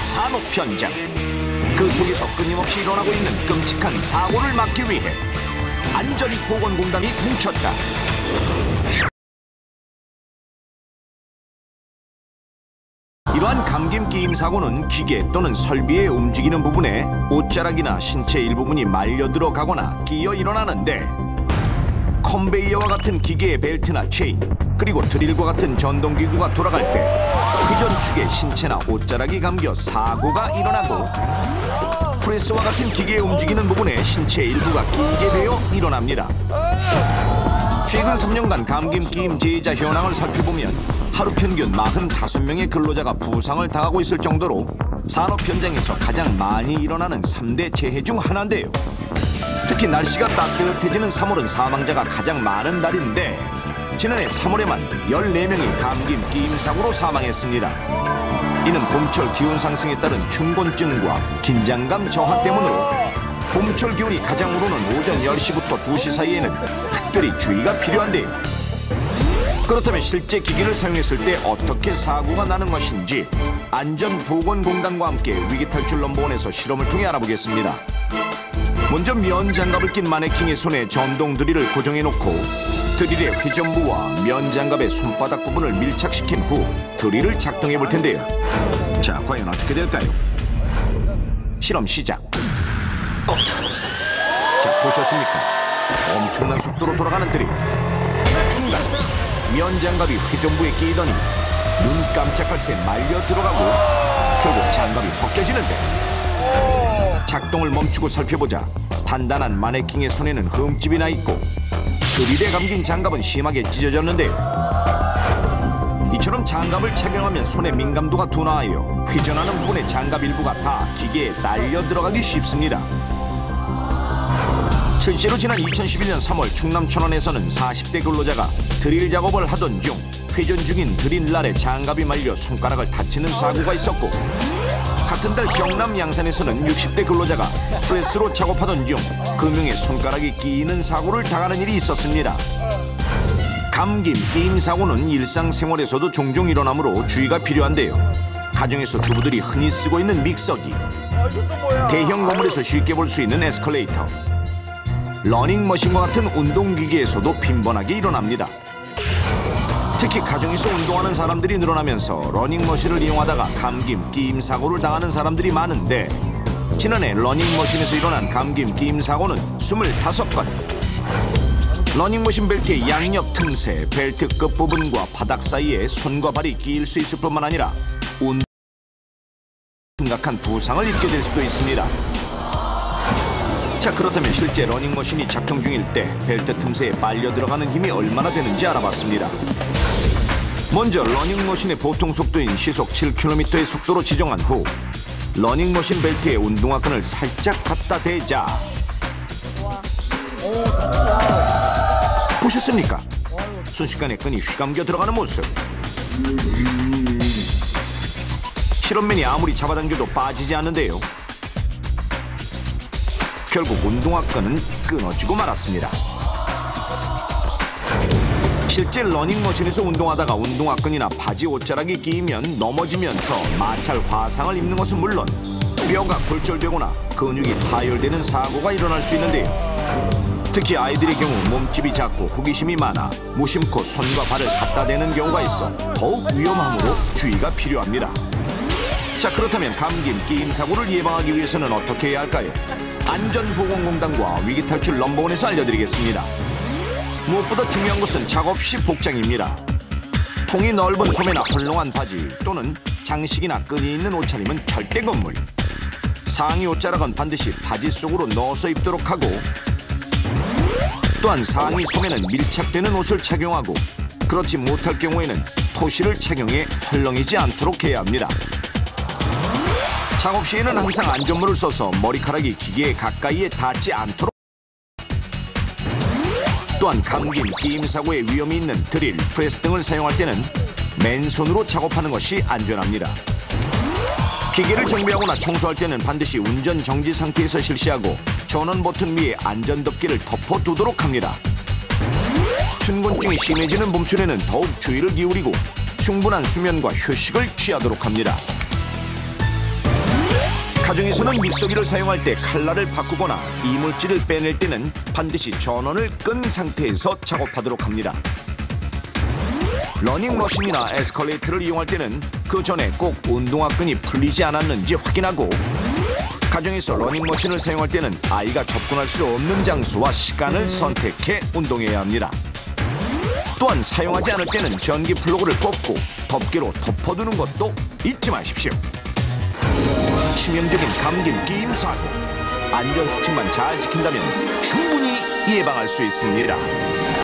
산업 현장. 그 속에서 끊임없이 일어나고 있는 끔찍한 사고를 막기 위해 안전보건공단이 뭉쳤다. 이러한 감김 끼임 사고는 기계 또는 설비의 움직이는 부분에 옷자락이나 신체 일부분이 말려 들어가거나 끼어 일어나는데, 컨베이어와 같은 기계의 벨트나 체인, 그리고 드릴과 같은 전동기구가 돌아갈 때 회전 축에 신체나 옷자락이 감겨 사고가 일어나고, 프레스와 같은 기계의 움직이는 부분에 신체의 일부가 끼게 되어 일어납니다. 최근 3년간 감김 끼임 제의자 현황을 살펴보면 하루 평균 45명의 근로자가 부상을 당하고 있을 정도로 산업 현장에서 가장 많이 일어나는 3대 재해 중 하나인데요. 특히 날씨가 따뜻해지는 3월은 사망자가 가장 많은 달인데, 지난해 3월에만 14명이 감김 끼임 사고로 사망했습니다. 이는 봄철 기온 상승에 따른 충곤증과 긴장감 저하 때문으로 봄철 기온이 가장 오르는 오전 10시부터 2시 사이에는 특별히 주의가 필요한데요. 그렇다면 실제 기기를 사용했을 때 어떻게 사고가 나는 것인지 안전보건공단과 함께 위기탈출 넘버원에서 실험을 통해 알아보겠습니다. 먼저 면장갑을 낀 마네킹의 손에 전동 드릴을 고정해놓고 드릴의 회전부와 면장갑의 손바닥 부분을 밀착시킨 후 드릴을 작동해 볼 텐데요. 자, 과연 어떻게 될까요? 실험 시작. 자, 보셨습니까? 엄청난 속도로 돌아가는 드릴. 순간 면장갑이 회전부에 끼이더니 눈 깜짝할 새 말려 들어가고 결국 장갑이 벗겨지는데, 작동을 멈추고 살펴보자 단단한 마네킹의 손에는 흠집이 나 있고 드릴에 감긴 장갑은 심하게 찢어졌는데요. 이처럼 장갑을 착용하면 손의 민감도가 둔화하여 회전하는 부분의 장갑 일부가 다 기계에 날려 들어가기 쉽습니다. 실제로 지난 2011년 3월 충남 천안에서는 40대 근로자가 드릴 작업을 하던 중 회전 중인 드릴날에 장갑이 말려 손가락을 다치는 사고가 있었고, 같은 달 경남 양산에서는 60대 근로자가 프레스로 작업하던 중 금융에 손가락이 끼이는 사고를 당하는 일이 있었습니다. 감김 끼임 사고는 일상생활에서도 종종 일어나므로 주의가 필요한데요. 가정에서 주부들이 흔히 쓰고 있는 믹서기, 대형 건물에서 쉽게 볼 수 있는 에스컬레이터, 러닝머신과 같은 운동기계에서도 빈번하게 일어납니다. 특히 가정에서 운동하는 사람들이 늘어나면서 러닝머신을 이용하다가 감김 끼임 사고를 당하는 사람들이 많은데, 지난해 러닝머신에서 일어난 감김 끼임 사고는 25건. 러닝머신 벨트의 양옆 틈새, 벨트 끝부분과 바닥 사이에 손과 발이 끼일 수 있을 뿐만 아니라 심각한 부상을 입게 될 수도 있습니다. 자, 그렇다면 실제 러닝머신이 작동 중일 때 벨트 틈새에 빨려 들어가는 힘이 얼마나 되는지 알아봤습니다. 먼저 러닝머신의 보통 속도인 시속 7km의 속도로 지정한 후 러닝머신 벨트에 운동화끈을 살짝 갖다 대자, 보셨습니까? 순식간에 끈이 휘감겨 들어가는 모습. 실험맨이 아무리 잡아당겨도 빠지지 않는데요. 결국 운동화끈은 끊어지고 말았습니다. 실제 러닝머신에서 운동하다가 운동화끈이나 바지 옷자락이 끼이면 넘어지면서 마찰 화상을 입는 것은 물론 뼈가 골절되거나 근육이 파열되는 사고가 일어날 수 있는데요. 특히 아이들의 경우 몸집이 작고 호기심이 많아 무심코 손과 발을 갖다 대는 경우가 있어 더욱 위험하므로 주의가 필요합니다. 자, 그렇다면 감김 끼임 사고를 예방하기 위해서는 어떻게 해야 할까요? 안전보건공단과 위기탈출 넘버원에서 알려드리겠습니다. 무엇보다 중요한 것은 작업 시 복장입니다. 통이 넓은 소매나 헐렁한 바지 또는 장식이나 끈이 있는 옷차림은 절대 금물. 상의 옷자락은 반드시 바지 속으로 넣어서 입도록 하고, 또한 상의 소매는 밀착되는 옷을 착용하고, 그렇지 못할 경우에는 토시를 착용해 헐렁이지 않도록 해야 합니다. 작업 시에는 항상 안전모를 써서 머리카락이 기계에 가까이에 닿지 않도록. 또한 감김 끼임 사고의 위험이 있는 드릴, 프레스 등을 사용할 때는 맨손으로 작업하는 것이 안전합니다. 기계를 정비하거나 청소할 때는 반드시 운전 정지 상태에서 실시하고 전원 버튼 위에 안전덮개를 덮어두도록 합니다. 춘곤증이 심해지는 봄철에는 더욱 주의를 기울이고 충분한 수면과 휴식을 취하도록 합니다. 가정에서는 믹서기를 사용할 때 칼날을 바꾸거나 이물질을 빼낼 때는 반드시 전원을 끈 상태에서 작업하도록 합니다. 러닝머신이나 에스컬레이터를 이용할 때는 그 전에 꼭 운동화끈이 풀리지 않았는지 확인하고, 가정에서 러닝머신을 사용할 때는 아이가 접근할 수 없는 장소와 시간을 선택해 운동해야 합니다. 또한 사용하지 않을 때는 전기 플러그를 꽂고 덮개로 덮어두는 것도 잊지 마십시오. 치명적인 감기 끼임 사고, 안전수칙만 잘 지킨다면 충분히 예방할 수 있습니다.